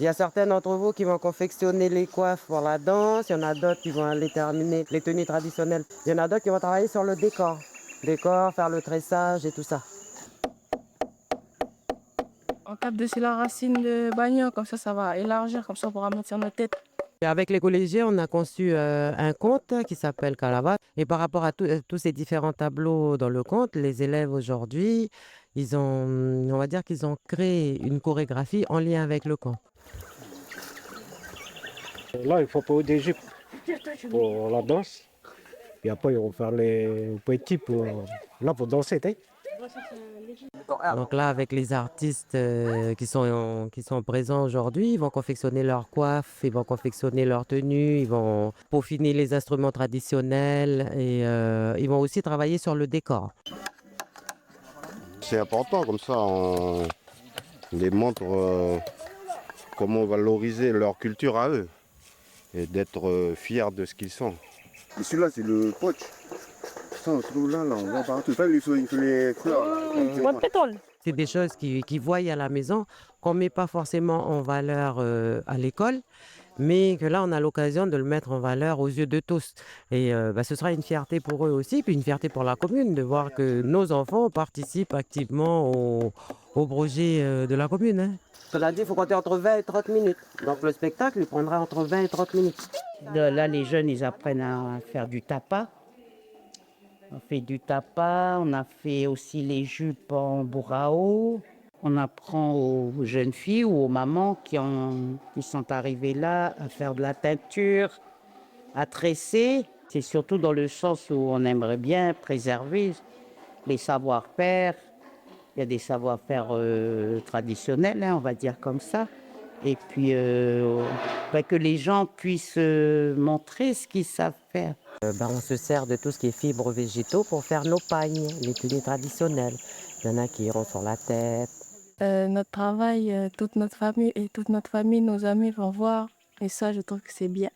Il y a certains d'entre vous qui vont confectionner les coiffes pour la danse, il y en a d'autres qui vont aller terminer les tenues traditionnelles. Il y en a d'autres qui vont travailler sur le décor. Décor, faire le tressage et tout ça. On tape dessus la racine de bagnon, comme ça va élargir, comme ça on pourra mettre sur notre tête. Et avec les collégiens, on a conçu un conte qui s'appelle Calabat. Et par rapport à tous ces différents tableaux dans le conte, les élèves aujourd'hui, on va dire qu'ils ont créé une chorégraphie en lien avec le conte. Là, il faut pas des jupes pour la danse. Et après, on va faire les petits pour danser. Donc là, avec les artistes qui sont présents aujourd'hui, ils vont confectionner leurs coiffes, ils vont confectionner leurs tenues, ils vont peaufiner les instruments traditionnels et ils vont aussi travailler sur le décor. C'est important, comme ça, on les montre comment valoriser leur culture à eux et d'être fiers de ce qu'ils sont. Et celui-là, c'est le poch. Ça, celui-là, là, on voit partout. Il faut les fleurs. C'est des choses qu'ils voient à la maison, qu'on ne met pas forcément en valeur à l'école, mais que là, on a l'occasion de le mettre en valeur aux yeux de tous. Et ce sera une fierté pour eux aussi, puis une fierté pour la commune de voir que nos enfants participent activement au projet de la commune. Hein. Cela dit, il faut compter entre 20 et 30 minutes. Donc le spectacle, il prendra entre 20 et 30 minutes. Là, les jeunes, ils apprennent à faire du tapa. On fait du tapa, on a fait aussi les jupes en burao. On apprend aux jeunes filles ou aux mamans qui sont arrivées là à faire de la teinture, à tresser. C'est surtout dans le sens où on aimerait bien préserver les savoir-faire. Il y a des savoir-faire traditionnels, on va dire comme ça. Et puis que les gens puissent montrer ce qu'ils savent faire. On se sert de tout ce qui est fibres végétaux pour faire nos pagnes, les tenues traditionnelles. Il y en a qui iront sur la tête. Notre travail, toute notre famille, nos amis vont voir. Et ça, je trouve que c'est bien.